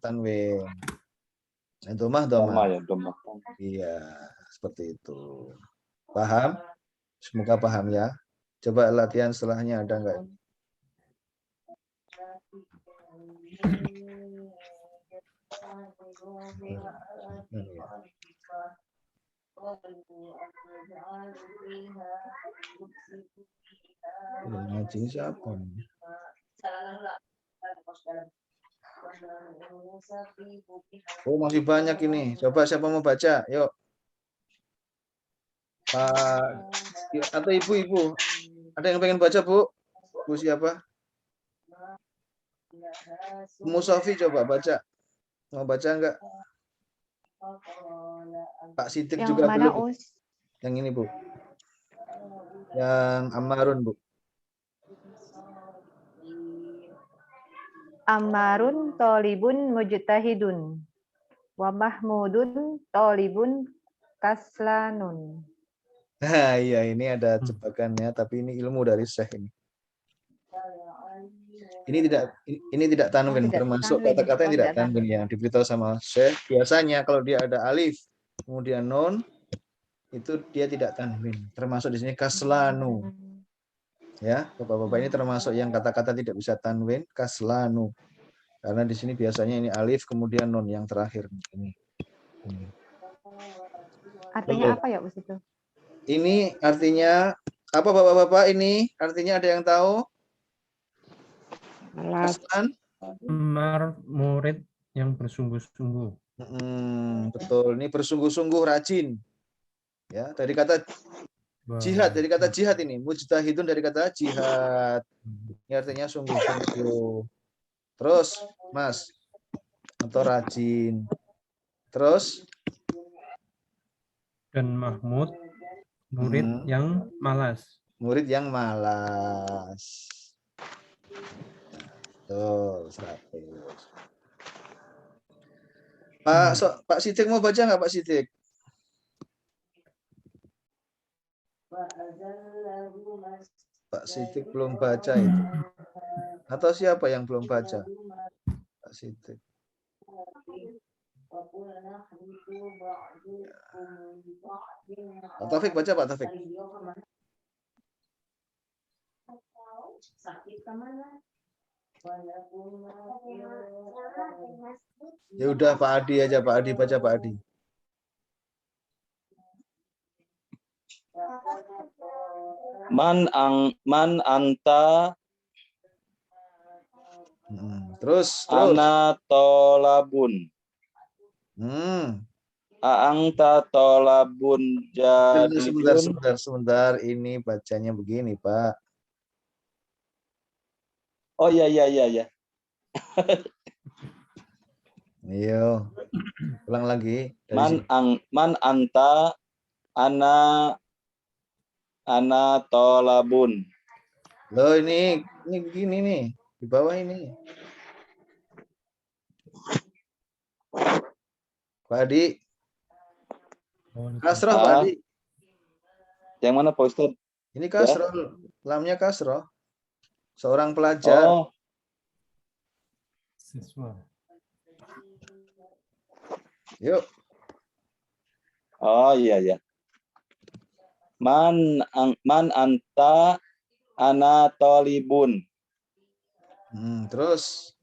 Iya, seperti itu. Paham? Semoga paham ya. Coba latihan setelahnya ada enggak? Ngaji siapa? Oh, masih banyak ini. Coba siapa mau baca? Yuk. Pak atau ibu-ibu. Ada yang pengen baca, Bu? Bu siapa? Musafi coba baca. Mau baca enggak? Pak Sidik Yang juga mana, belum. Us? Yang ini, Bu. Yang Ammarun, Bu. Ammarun tolibun mujtahidun. Wa Mahmudun tolibun kaslanun. Nah, iya ini ada jebakannya, tapi ini ilmu dari Syekh ini. Ini tidak tanwin, termasuk kata-kata yang tidak tanwin yang diberitahu sama Syekh. Biasanya kalau dia ada alif kemudian nun itu dia tidak tanwin. Termasuk di sini kaslanu. Ya, Bapak-bapak ini termasuk yang kata-kata tidak bisa tanwin, kaslanu. Karena di sini biasanya ini alif kemudian nun yang terakhir ini. Artinya apa ya, Us itu? Ini artinya apa, Bapak-bapak? Ini artinya ada yang tahu? Kaslan? Murid yang bersungguh-sungguh. Betul. Ini bersungguh-sungguh, rajin. Ya, dari kata jihad, ini. Mujtahidun dari kata jihad. Ini artinya sungguh-sungguh. Terus, Mas, atau rajin. Terus? Dan Mahmud, murid yang malas. Murid yang malas. Tuh, 100. Pak Sidik mau baca nggak, Pak Sidik? Pak Sidik belum baca itu. Atau siapa yang belum baca? Pak Sidik. Pak Taufik baca, Pak Taufik. Ya udah Pak Adi aja, Pak Adi baca, Pak Adi. Man anta Terus. ana tolabun. A'angta tolabun jadidun. Sebentar. Ini bacanya begini, Pak. Oh iya. Ayo. Ulang lagi. Man anta ana tolabun. Loh ini begini nih. Di bawah ini. Pak Adi. Kasroh, Pak Adi. Yang mana Pak Ustadz? Ini kasroh. Lamnya kasroh. Seorang pelajar. Oh. Siswa. Yuk. Oh iya. Man anta ana tolibun. Terus.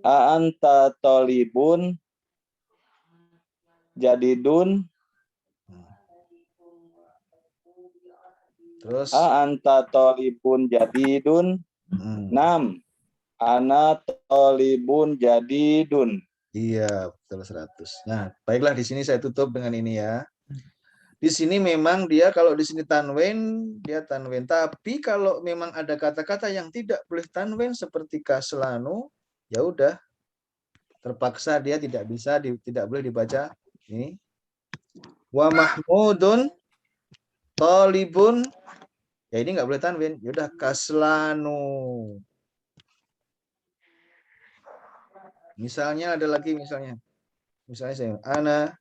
A'anta tolibun jadidun. Terus. A'anta tolibun jadidun. Nam. Ana tolibun jadidun. Iya, betul 100. Nah, baiklah di sini saya tutup dengan ini ya. Di sini memang dia kalau di sini tanwin, dia tanwin. Tapi kalau memang ada kata-kata yang tidak boleh tanwin seperti kaslanu, ya udah terpaksa dia tidak boleh dibaca ini. Wa mahmudun talibun, ya ini nggak boleh tanwin. Ya udah kaslanu. Misalnya ada lagi misalnya saya ana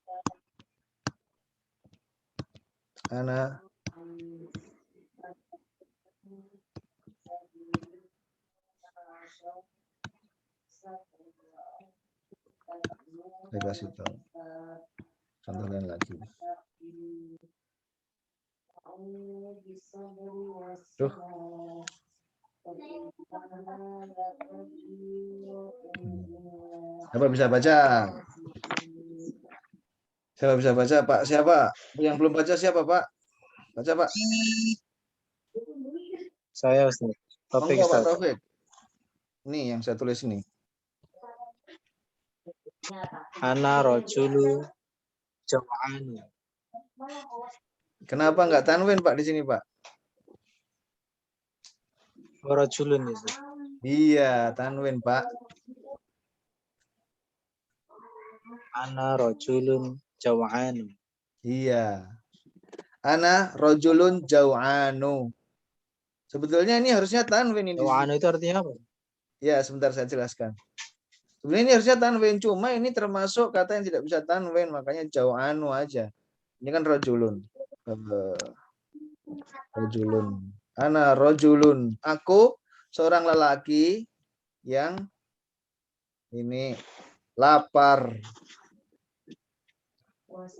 saya kasih tahu contoh lain lagi. Tuh. Siapa bisa baca? Siapa bisa baca, Pak? Siapa? Yang belum baca siapa, Pak? Baca, Pak. Saya Ustaz. Taufik, Pak Ustaz. Taufik. Ini yang saya tulis ini. Ana rojulu jaw'anu. Kenapa nggak tanwin, Pak, di sini, Pak? Rojulun itu. Iya, tanwin, Pak. Ana rojulun jaw'anu. Iya. Ana rojulun jaw'anu. Sebetulnya ini harusnya tanwin ini. Jaw'anu itu artinya apa? Ya, sebentar saya jelaskan. Sebenarnya ini harusnya tanwin, cuma ini termasuk kata yang tidak bisa tanwin, makanya jaw'anu aja. Ini kan rojulun. Rojulun. Ana rojulun. Aku seorang lelaki yang ini lapar.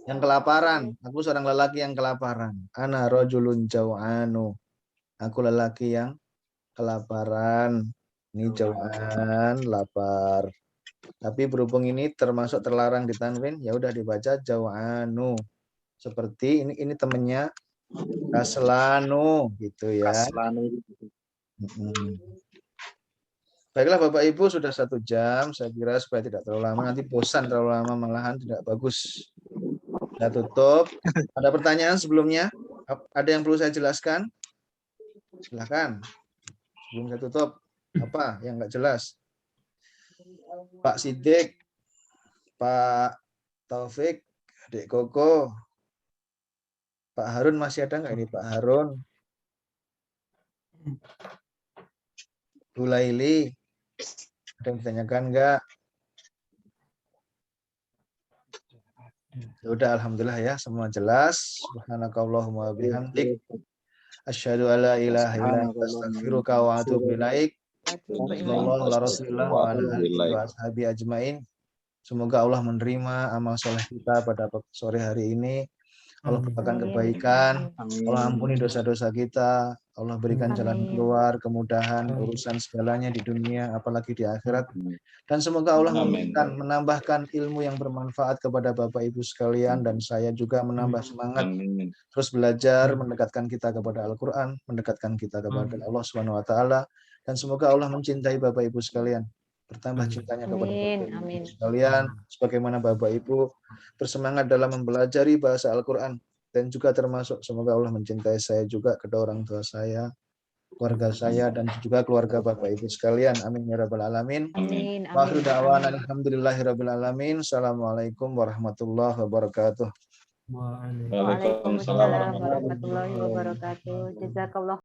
Yang kelaparan. Aku seorang lelaki yang kelaparan. Ana rojulun jaw'anu. Aku lelaki yang kelaparan. Ini jaw'an, lapar. Tapi berhubung ini termasuk terlarang ditanwin, ya udah dibaca jaw'anu. Seperti ini temennya kaslanu gitu ya. Kaslanu. Baiklah Bapak Ibu, sudah 1 jam. Saya kira supaya tidak terlalu lama, nanti bosan terlalu lama, malahan tidak bagus. Saya tutup. Ada pertanyaan sebelumnya? Ada yang perlu saya jelaskan? Silakan. Sebelum saya tutup, apa yang nggak jelas? Pak Sidik, Pak Taufik, Adik Koko, Pak Harun masih ada nggak ini Pak Harun? Bu Laili, ada yang ditanyakan nggak? Ya udah, alhamdulillah ya, semua jelas. Subhanakallahumma bihamdik. Asyhadu alla ilaha illa anta astaghfiruka wa atubu ilaik. Sallallahu alaihi wasallam wa ala alihi wa ashabihi ajmain. Semoga Allah menerima amal soleh kita pada sore hari ini. Allah berikan kebaikan, Allah ampuni dosa-dosa kita, Allah berikan jalan keluar, kemudahan, urusan segalanya di dunia, apalagi di akhirat. Dan semoga Allah memberikan, menambahkan ilmu yang bermanfaat kepada Bapak Ibu sekalian, dan saya juga menambah semangat terus belajar, mendekatkan kita kepada Al-Quran, mendekatkan kita kepada Allah SWT, dan semoga Allah mencintai Bapak Ibu sekalian, bertambah cintanya kepada Bapak Ibu sekalian, sebagaimana Bapak Ibu bersemangat dalam mempelajari bahasa Al-Quran, dan juga termasuk semoga Allah mencintai saya juga, kedua orang tua saya, keluarga saya, dan juga keluarga Bapak Ibu sekalian. Amin ya rabbal alamin. Amin. Wa akhiru da'wana alhamdulillahirabbil alamin. Assalamualaikum warahmatullahi wabarakatuh. Waalaikumsalam warahmatullahi wabarakatuh. Jazakallah